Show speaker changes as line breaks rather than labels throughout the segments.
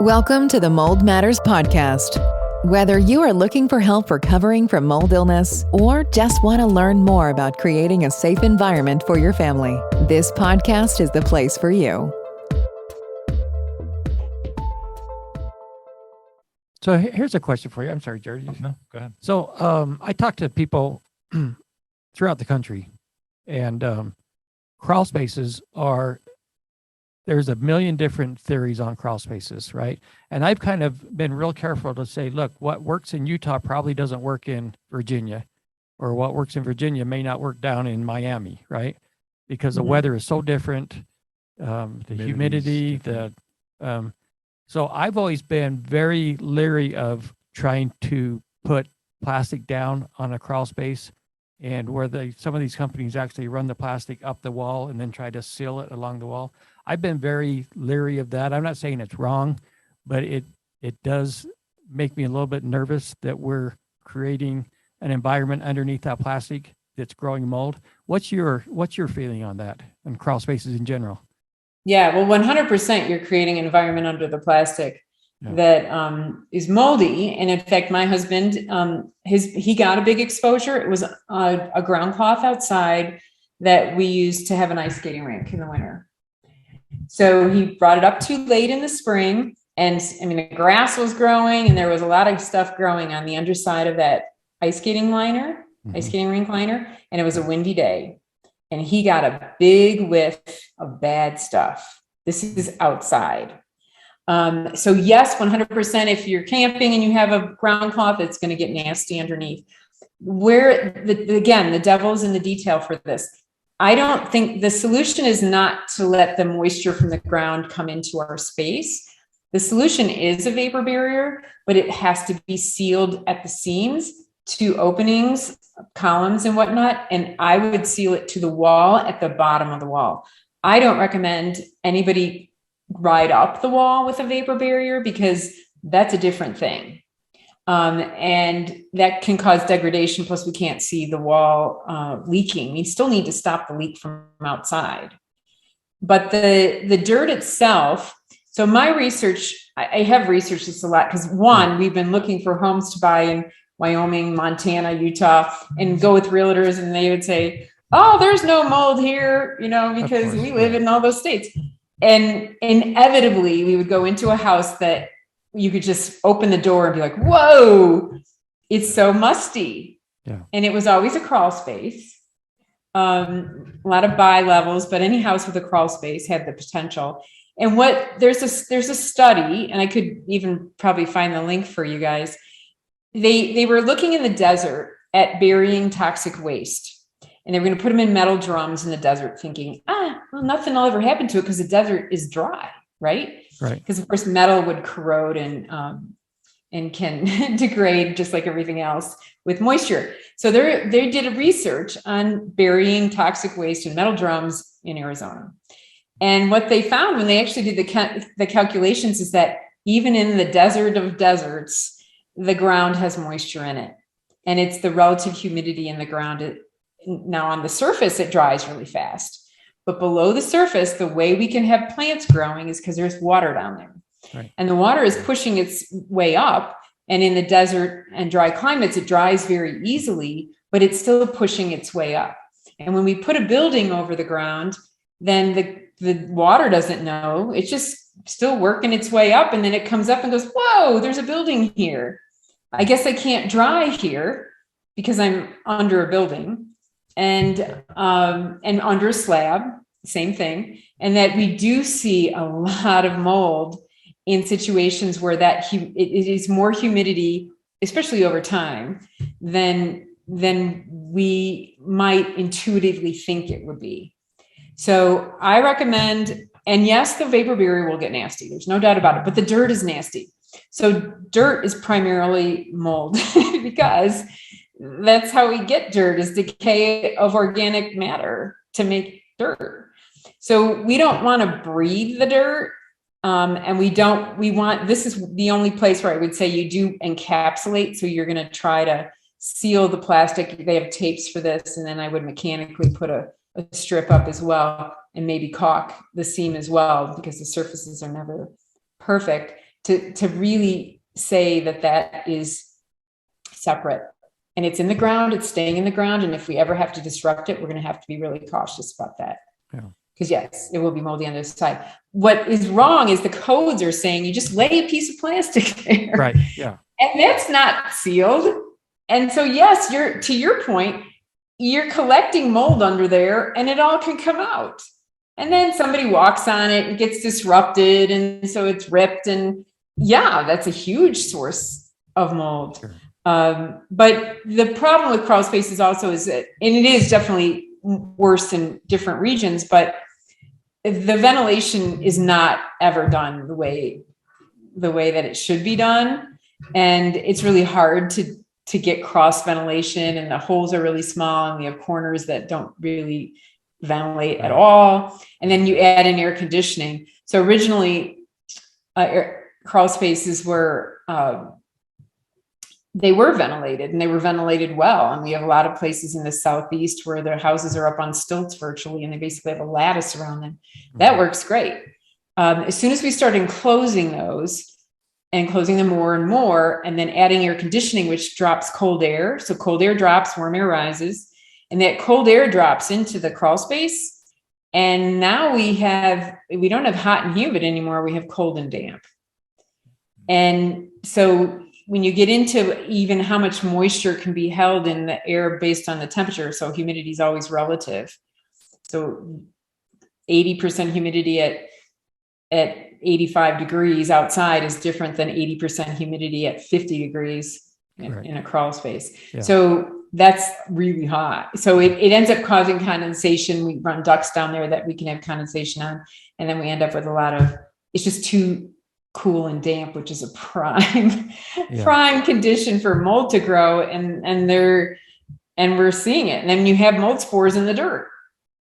Welcome to the Mold Matters Podcast. Whether you are looking for help recovering from mold illness or just want to learn more about creating a safe environment for your family, this podcast is the place for you.
So here's a question for you. I'm sorry, Jared. No, go ahead. So I talk to people throughout the country, and crawl spaces there's a million different theories on crawl spaces, right? And I've kind of been real careful to say, look, what works in Utah probably doesn't work in Virginia, or what works in Virginia may not work down in Miami, right? Because the weather is so different, the humidity, so I've always been very leery of trying to put plastic down on a crawl space, and where some of these companies actually run the plastic up the wall and then try to seal it along the wall. I've been very leery of that. I'm not saying it's wrong, but it does make me a little bit nervous that we're creating an environment underneath that plastic that's growing mold. What's your feeling on that and crawl spaces in general?
Yeah, well, 100% you're creating an environment under the plastic that is moldy. And in fact, my husband, he got a big exposure. It was a ground cloth outside that we used to have an ice skating rink in the winter. So he brought it up too late in the spring. And I mean, the grass was growing and there was a lot of stuff growing on the underside of that ice skating rink liner. And it was a windy day. And he got a big whiff of bad stuff. This is outside. So yes, 100%, if you're camping and you have a ground cloth, it's going to get nasty underneath. Again, the devil's in the detail for this. I don't think the solution is not to let the moisture from the ground come into our space. The solution is a vapor barrier, but it has to be sealed at the seams to openings, columns and whatnot. And I would seal it to the wall at the bottom of the wall. I don't recommend anybody ride up the wall with a vapor barrier because that's a different thing. And that can cause degradation. Plus we can't see the wall leaking. We still need to stop the leak from outside. But the dirt itself, so my research, I have researched this a lot because we've been looking for homes to buy in Wyoming, Montana, Utah, and go with realtors, and they would say, oh, there's no mold here, because we live in all those states. And inevitably we would go into a house that you could just open the door and be like, whoa, it's so musty. Yeah. And it was always a crawl space. A lot of bi-levels, but any house with a crawl space had the potential. And there's a study, and I could even probably find the link for you guys. They were looking in the desert at burying toxic waste. And they were going to put them in metal drums in the desert thinking, well, nothing will ever happen to it because the desert is dry, right? Right. Because of course metal would corrode and can degrade just like everything else with moisture. So they did a research on burying toxic waste in metal drums in Arizona. And what they found when they actually did the calculations is that even in the desert of deserts, the ground has moisture in it. And it's the relative humidity in the ground. Now on the surface, it dries really fast. But below the surface, the way we can have plants growing is because there's water down there. Right. And the water is pushing its way up. And in the desert and dry climates, it dries very easily, but it's still pushing its way up. And when we put a building over the ground, then the water doesn't know. It's just still working its way up. And then it comes up and goes, whoa, there's a building here. I guess I can't dry here because I'm under a building. And under a slab, same thing. And that we do see a lot of mold in situations where it is more humidity, especially over time, than we might intuitively think it would be. So I recommend, and yes, the vapor barrier will get nasty. There's no doubt about it, but the dirt is nasty. So dirt is primarily mold because that's how we get dirt, is decay of organic matter to make dirt. So we don't want to breathe the dirt. This is the only place where I would say you do encapsulate. So you're going to try to seal the plastic. They have tapes for this. And then I would mechanically put a strip up as well and maybe caulk the seam as well because the surfaces are never perfect to really say that is separate. And it's in the ground, it's staying in the ground. And if we ever have to disrupt it, we're going to have to be really cautious about that.
Yeah.
Because yes, it will be moldy on the side. What is wrong is the codes are saying you just lay a piece of plastic there.
Right. Yeah.
And that's not sealed. And so, yes, to your point, you're collecting mold under there and it all can come out. And then somebody walks on it and gets disrupted. And so it's ripped. And yeah, that's a huge source of mold.
Sure.
But the problem with crawl spaces also is that, and it is definitely worse in different regions, but the ventilation is not ever done the way that it should be done. And it's really hard to get cross ventilation, and the holes are really small, and we have corners that don't really ventilate at all. And then you add in air conditioning. So originally crawl spaces were, they were ventilated, and they were ventilated well. And we have a lot of places in the Southeast where their houses are up on stilts virtually, and they basically have a lattice around them. That works great. As soon as we started enclosing those and closing them more and more, and then adding air conditioning, which drops cold air. So cold air drops, warm air rises, and that cold air drops into the crawl space. And now we don't have hot and humid anymore. We have cold and damp. And so when you get into even how much moisture can be held in the air based on the temperature, so humidity is always relative. So 80% humidity at 85 degrees outside is different than 80% humidity at 50 degrees in a crawl space. Yeah. So that's really hot. So it ends up causing condensation. We run ducts down there that we can have condensation on. And then we end up with it's just too cool and damp, which is a prime condition for mold to grow. And we're seeing it. And then you have mold spores in the dirt.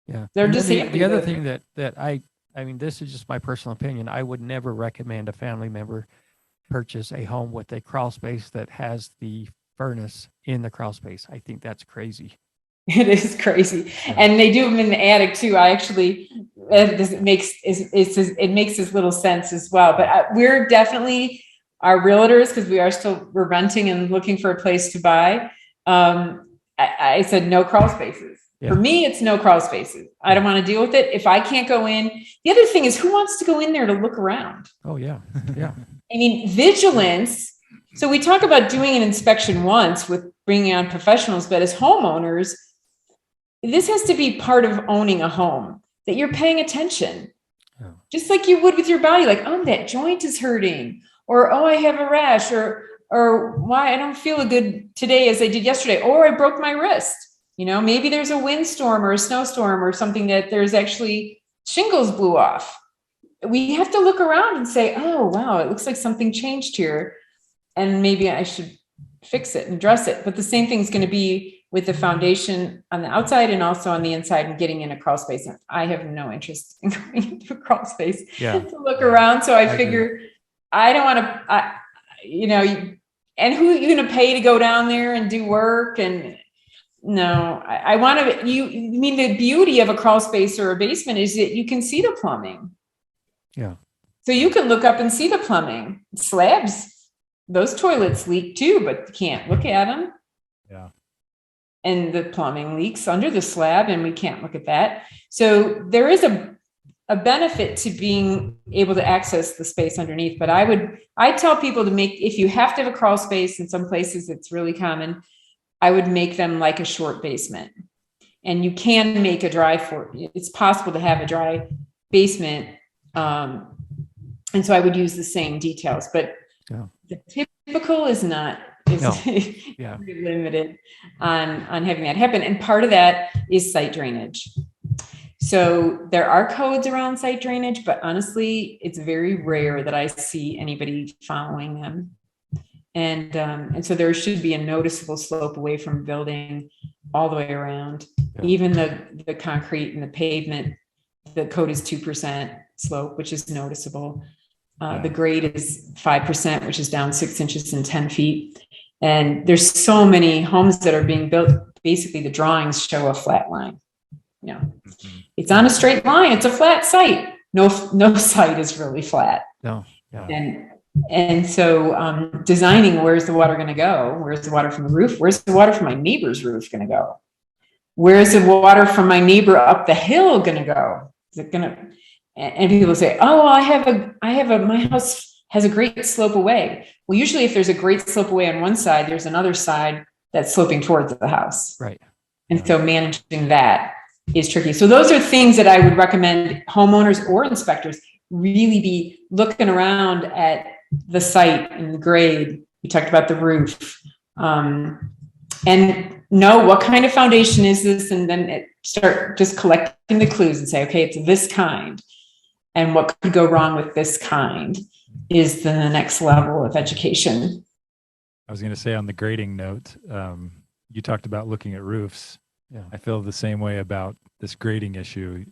Yeah.
They're just
the other thing that I mean, this is just my personal opinion. I would never recommend a family member purchase a home with a crawl space that has the furnace in the crawl space. I think that's crazy.
It is crazy. Yeah. And they do them in the attic too. I actually, it makes as little sense as well. But we're definitely, our realtors, because we're renting and looking for a place to buy. I said no crawl spaces. Yeah. For me, it's no crawl spaces. I don't want to deal with it. If I can't go in, the other thing is, who wants to go in there to look around?
Oh yeah. Yeah.
I mean, vigilance. So we talk about doing an inspection once with bringing on professionals, but as homeowners, this has to be part of owning a home, that you're paying attention, just like you would with your body. Like, oh, that joint is hurting, or, oh, I have a rash, or why I don't feel good today as I did yesterday, or I broke my wrist. Maybe there's a windstorm or a snowstorm or something that there's actually shingles blew off. We have to look around and say, oh, wow, it looks like something changed here. And maybe I should fix it and dress it. But the same thing is going to be with the foundation on the outside and also on the inside and getting in a crawl space. And I have no interest in going into a crawl space to look around. So I figure I don't want to, and who are you going to pay to go down there and do work? And no, I want to, the beauty of a crawl space or a basement is that you can see the plumbing.
Yeah.
So you can look up and see the plumbing. Slabs, those toilets leak too, but you can't look at them.
Yeah.
And the plumbing leaks under the slab and we can't look at that. So there is a benefit to being able to access the space underneath. But I tell people if you have to have a crawl space, in some places it's really common, I would make them like a short basement. And you can make it's possible to have a dry basement. And so I would use the same details, but the typical is not, pretty limited on having that happen. And part of that is site drainage. So there are codes around site drainage, but honestly, it's very rare that I see anybody following them. And so there should be a noticeable slope away from building all the way around. Yeah. Even the concrete and the pavement, the code is 2% slope, which is noticeable. The grade is 5%, which is down 6 inches and 10 feet. And there's so many homes that are being built. Basically, the drawings show a flat line. It's on a straight line. It's a flat site. No site is really flat.
No. Yeah.
And so designing, where's the water going to go? Where's the water from the roof? Where's the water from my neighbor's roof going to go? Where's the water from my neighbor up the hill going to go? Is it going to, and people say, oh, my house has a great slope away. Well, usually if there's a great slope away on one side, there's another side that's sloping towards the house.
Right.
And so managing that is tricky. So those are things that I would recommend homeowners or inspectors really be looking around at the site and the grade. We talked about the roof, and know what kind of foundation is this, and then start just collecting the clues and say, okay, it's this kind, and what could go wrong with this kind is the next level of education.
I was going to say, on the grading note, you talked about looking at roofs.
Yeah.
I feel the same way about this grading issue.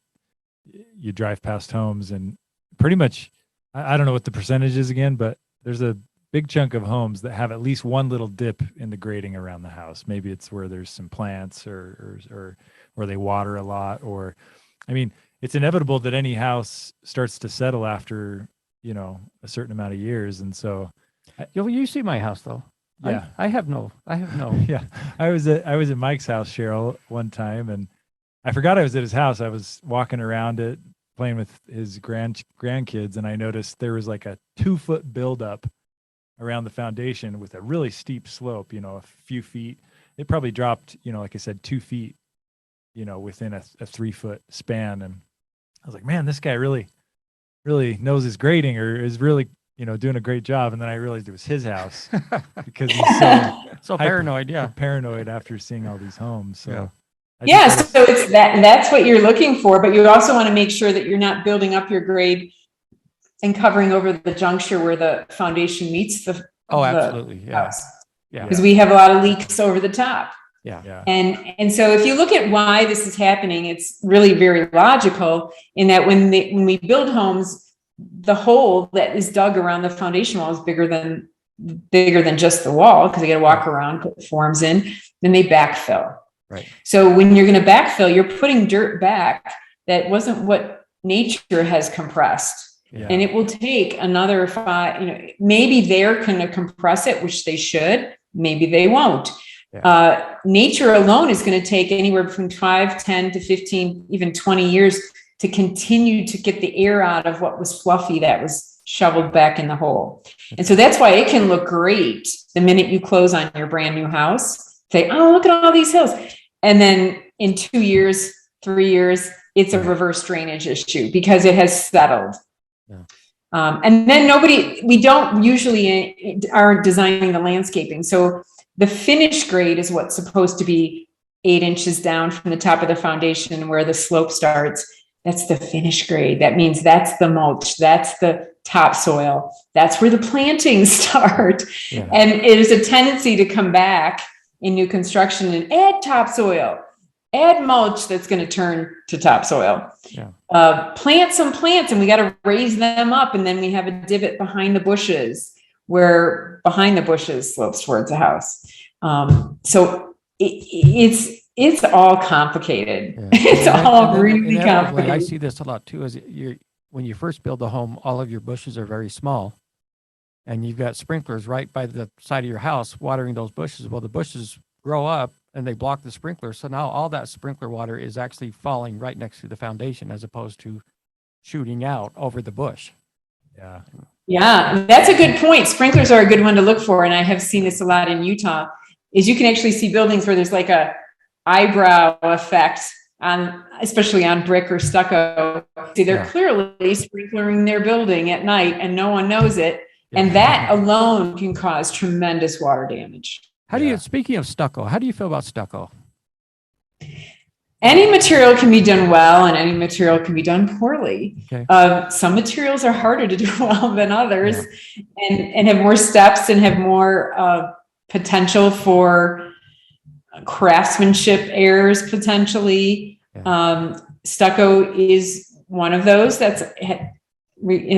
You drive past homes and pretty much, I don't know what the percentage is again, but there's a big chunk of homes that have at least one little dip in the grading around the house. Maybe it's where there's some plants or where they water a lot, or, I mean, it's inevitable that any house starts to settle after, a certain amount of years. And so
You see my house though.
Yeah.
I have no.
yeah. I was at Mike's house, Cheryl, one time, and I forgot I was at his house. I was walking around it, playing with his grandkids, and I noticed there was like a 2-foot buildup around the foundation with a really steep slope, a few feet. It probably dropped, like I said, 2 feet, within a 3-foot span. And I was like, man, this guy really knows his grading, or is really, doing a great job. And then I realized it was his house because he's
So paranoid. Yeah.
paranoid after seeing all these homes. So.
Yeah.
So it's that's what you're looking for, but you also want to make sure that you're not building up your grade and covering over the juncture where the foundation meets the
Absolutely. Yeah.
house.
Yeah.
Because we have a lot of leaks over the top.
Yeah.
And so if you look at why this is happening, it's really very logical in that when we build homes, the hole that is dug around the foundation wall is bigger than just the wall, because they got to walk around, put forms in, then they backfill.
Right.
So when you're going to backfill, you're putting dirt back that wasn't what nature has compressed.
Yeah.
And it will take another 5, maybe they're going to compress it, which they should, maybe they won't. Yeah. Nature alone is going to take anywhere between 5, 10 to 15, even 20 years to continue to get the air out of what was fluffy that was shoveled back in the hole. And so that's why it can look great the minute you close on your brand new house. Say, oh, look at all these hills. And then in 2 years, 3 years, it's a reverse drainage issue because it has settled.
Yeah.
And then we don't usually are designing the landscaping. So the finish grade is what's supposed to be 8 inches down from the top of the foundation where the slope starts. That's the finish grade. That means that's the mulch. That's the topsoil. That's where the plantings start. Yeah. And it is a tendency to come back in new construction and add topsoil, add mulch that's going to turn to topsoil. Yeah. Plant some plants, and we got to raise them up. And then we have a divot behind the bushes where behind the bushes slopes towards the house. So it's all complicated. Yeah. It's all really complicated.
I see this a lot too. When you first build a home, all of your bushes are very small, and you've got sprinklers right by the side of your house watering those bushes. Well, the bushes grow up and they block the sprinkler. So now all that sprinkler water is actually falling right next to the foundation as opposed to shooting out over the bush.
Yeah.
Yeah, that's a good point. Sprinklers are a good one to look for. And I have seen this a lot in Utah, is you can actually see buildings where there's like a eyebrow effect especially on brick or stucco. See, they're clearly sprinklering their building at night and no one knows it. Yeah. And that alone can cause tremendous water damage.
Speaking of stucco, how do you feel about stucco?
Any material can be done well and any material can be done poorly.
Okay.
Some materials are harder to do well than others, and have more steps and have more potential for craftsmanship errors potentially. Yeah. Stucco is one of those has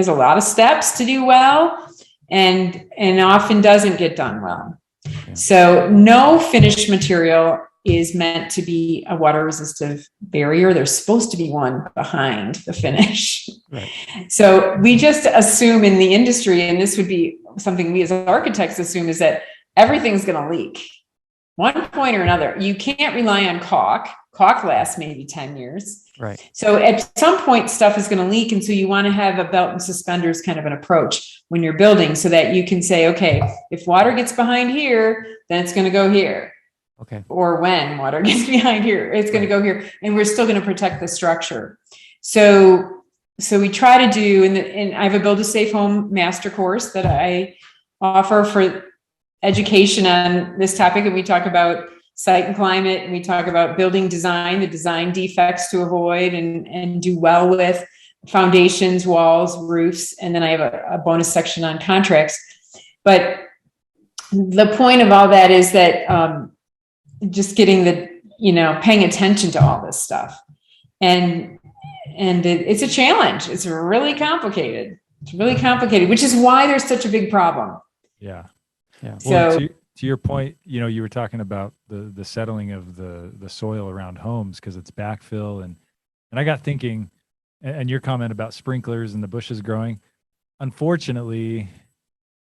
a lot of steps to do well and often doesn't get done well. Yeah. So no finished material is meant to be a water resistive barrier. There's supposed to be one behind the finish.
Right.
So we just assume in the industry, and this would be something we as architects assume, is that everything's going to leak one point or another. You can't rely on caulk. Caulk lasts maybe 10 years.
Right.
So at some point, stuff is going to leak. And so you want to have a belt and suspenders kind of an approach when you're building, so that you can say, okay, if water gets behind here, then it's going to go here.
Okay.
Or when water gets behind here, it's going to go here. And we're still going to protect the structure. So we try to do, and I have a Build a Safe Home master course that I offer for education on this topic. And we talk about site and climate, and we talk about building design, the design defects to avoid and do well with, foundations, walls, roofs. And then I have a bonus section on contracts. But the point of all that is that just getting paying attention to all this stuff. And it's a challenge. It's really complicated. It's really complicated, which is why there's such a big problem.
Yeah.
Yeah.
Well,
So
to your point, you were talking about the settling of the soil around homes because it's backfill, and I got thinking, and your comment about sprinklers and the bushes growing. Unfortunately,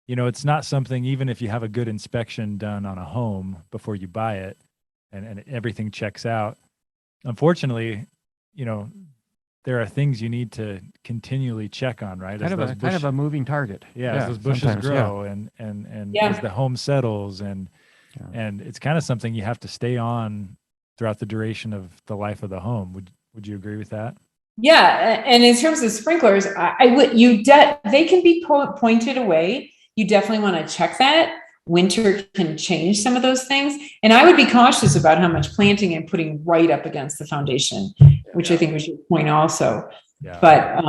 it's not something, even if you have a good inspection done on a home before you buy it, and everything checks out. Unfortunately, there are things you need to continually check on, right?
Kind of a moving target.
As those bushes grow and as the home settles, and it's kind of something you have to stay on throughout the duration of the life of the home. Would you agree with that?
Yeah, and in terms of sprinklers, they can be pointed away. You definitely want to check that. Winter can change some of those things, and I would be cautious about how much planting and putting right up against the foundation, which I think was your point also.
Yeah.
But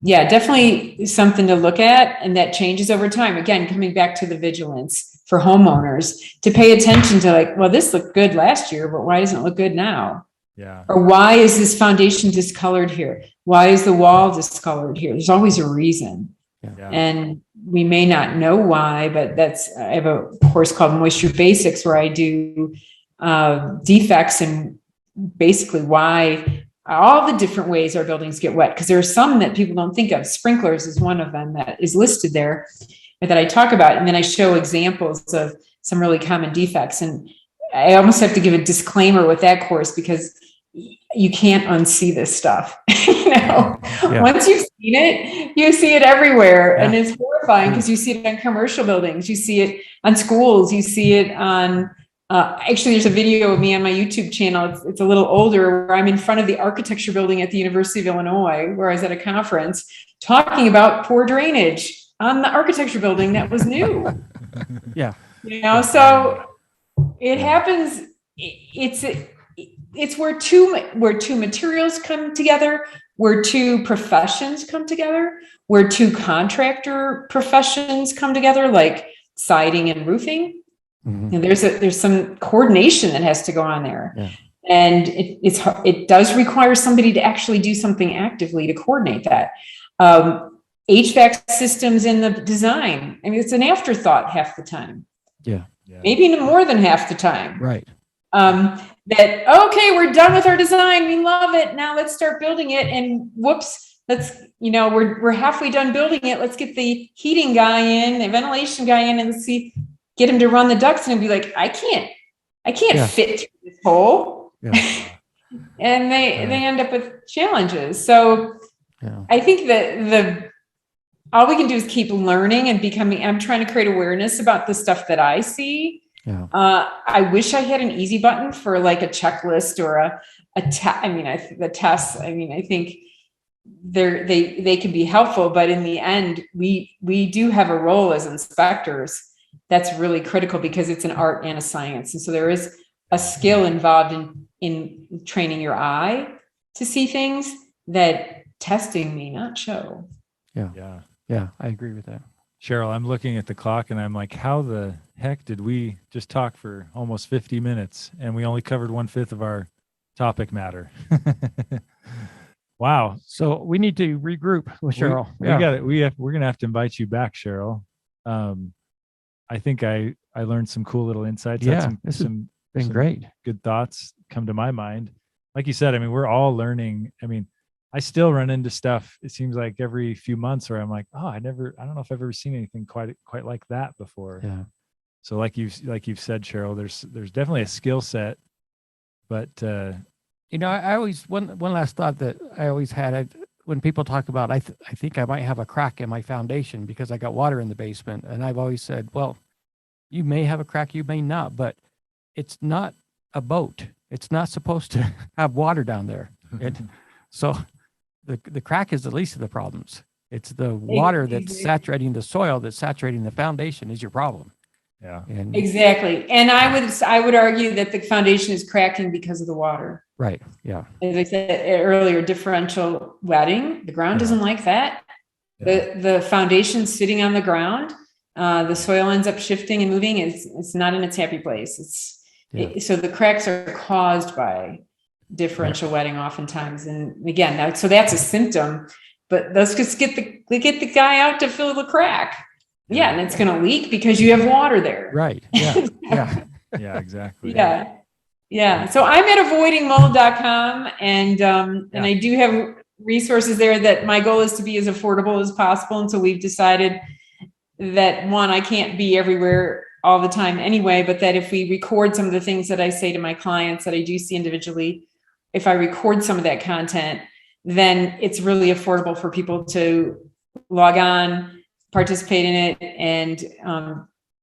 definitely something to look at, and that changes over time. Again, coming back to the vigilance for homeowners to pay attention to, well, this looked good last year, but why doesn't it look good now?
Yeah.
Or why is this foundation discolored here? Why is the wall discolored here? There's always a reason.
Yeah.
And we may not know why, but I have a course called Moisture Basics where I do defects and basically why all the different ways our buildings get wet. Because there are some that people don't think of. Sprinklers is one of them that is listed there that I talk about. And then I show examples of some really common defects. And I almost have to give a disclaimer with that course because you can't unsee this stuff. Once you've seen it, you see it everywhere. And it's horrifying because you see it on commercial buildings, you see it on schools, you see it on, actually there's a video of me on my YouTube channel. It's a little older where I'm in front of the architecture building at the University of Illinois, where I was at a conference talking about poor drainage on the architecture building that was new.
Yeah.
So it happens. It's where two materials come together, where two professions come together, where two contractor professions come together, like siding and roofing.
Mm-hmm.
And there's some coordination that has to go on there.
Yeah.
And it does require somebody to actually do something actively to coordinate that. HVAC systems in the design, it's an afterthought half the time.
Yeah.
Maybe more than half the time.
Right.
Okay, we're done with our design. We love it. Now let's start building it. And whoops, we're halfway done building it. Let's get the heating guy in, the ventilation guy in, and get him to run the ducts, and be like, I can't fit through this hole.
Yeah.
And they end up with challenges. So I think that all we can do is keep learning and I'm trying to create awareness about the stuff that I see.
Yeah.
I wish I had an easy button for like a checklist or the tests. I think they can be helpful, but in the end, we do have a role as inspectors that's really critical because it's an art and a science. And so there is a skill involved in training your eye to see things that testing may not show.
Yeah, I agree with that.
Cheryl, I'm looking at the clock and I'm like, how the heck did we just talk for almost 50 minutes and we only covered 1/5 of our topic matter? Wow.
So we need to regroup with Cheryl.
We're going to have to invite you back, Cheryl. I think I learned some cool little insights.
Yeah.
Some
Been
some
great.
good thoughts come to my mind. Like you said, I mean, we're all learning. I mean, I still run into stuff. It seems like every few months where I'm like, oh, I don't know if I've ever seen anything quite like that before.
Yeah.
So like you've said, Cheryl, there's definitely a skill set, but
I always one last thought that I always had when people talk about I think I might have a crack in my foundation because I got water in the basement, and I've always said, well, you may have a crack, you may not, but it's not a boat. It's not supposed to have water down there. So the crack is the least of the problems. It's the water that's saturating the soil, that's saturating the foundation is your problem.
Yeah.
And
Exactly. And I would argue that the foundation is cracking because of the water.
right. Yeah.
As I said earlier, differential wetting, the ground doesn't like that.
Yeah.
The foundation's sitting on the ground. The soil ends up shifting and moving. It's not in its happy place. So the cracks are caused by differential wetting oftentimes. And again, so that's a symptom, but let's just get the guy out to fill the crack. Yeah. And it's going to leak because you have water there.
Right. Yeah. Yeah.
Yeah, exactly.
Yeah. Yeah. So I'm at avoidingmold.com and I do have resources there that my goal is to be as affordable as possible. And so we've decided that I can't be everywhere all the time anyway, but that if we record some of the things that I say to my clients that I do see individually, if I record some of that content, then it's really affordable for people to log on, participate in it, and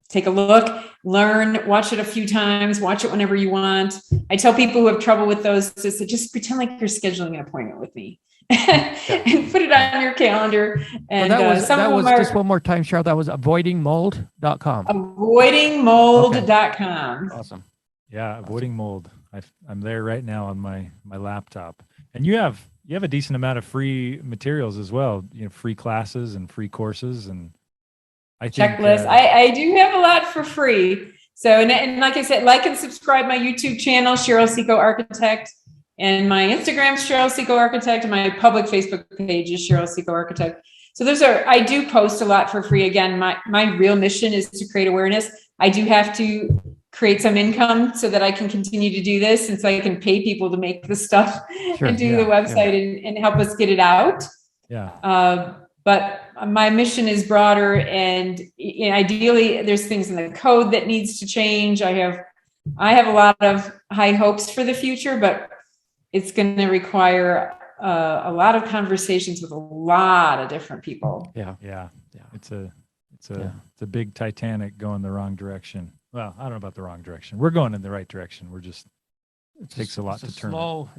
take a look, learn, watch it a few times, watch it whenever you want. I tell people who have trouble with those to just pretend like you're scheduling an appointment with me and put it on your calendar. And
that was just one more time, Cheryl. That was avoidingmold.com.
Avoidingmold.com.
Okay. Awesome.
Yeah, avoiding mold. I'm there right now on my laptop. And you have a decent amount of free materials as well. Free classes and free courses, and I think
checklist. I do have a lot for free. So and like I said, like and subscribe my YouTube channel, Cheryl Ciecko Architect, and my Instagram's Cheryl Ciecko Architect, and my public Facebook page is Cheryl Ciecko Architect. So I do post a lot for free. Again, my real mission is to create awareness. I do have to create some income so that I can continue to do this, and so I can pay people to make the stuff and do the website and help us get it out.
Yeah.
But my mission is broader, and ideally there's things in the code that needs to change. I have a lot of high hopes for the future, but it's going to require a lot of conversations with a lot of different people.
Yeah. It's a big Titanic going the wrong direction. Well, I don't know about the wrong direction. We're going in the right direction. It takes a lot to turn.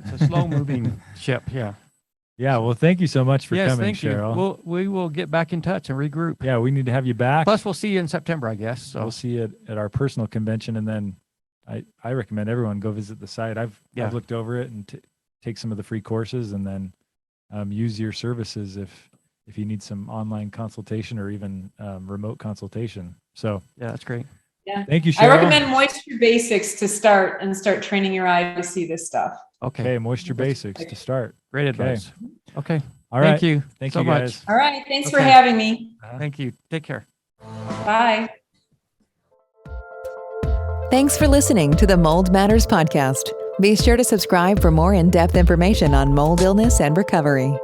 It's a slow moving ship. Yeah.
Yeah. Well, thank you so much for coming,
thank
Cheryl.
You. We will get back in touch and regroup.
Yeah, we need to have you back.
Plus, we'll see you in September, I guess. So
we'll see you at our personal convention, and then I recommend everyone go visit the site. I've looked over it and take some of the free courses, and then use your services if you need some online consultation or even remote consultation. So
yeah, that's great.
Yeah.
Thank you, Cheryl.
I recommend Moisture Basics to start training your eye to see this stuff.
Okay, Moisture Basics to start.
Great advice. Okay.
All right.
Thank you.
Thank
so
you guys.
much.
All right. Thanks for having me.
Thank you. Take care.
Bye.
Thanks for listening to the Mold Matters podcast. Be sure to subscribe for more in-depth information on mold illness and recovery.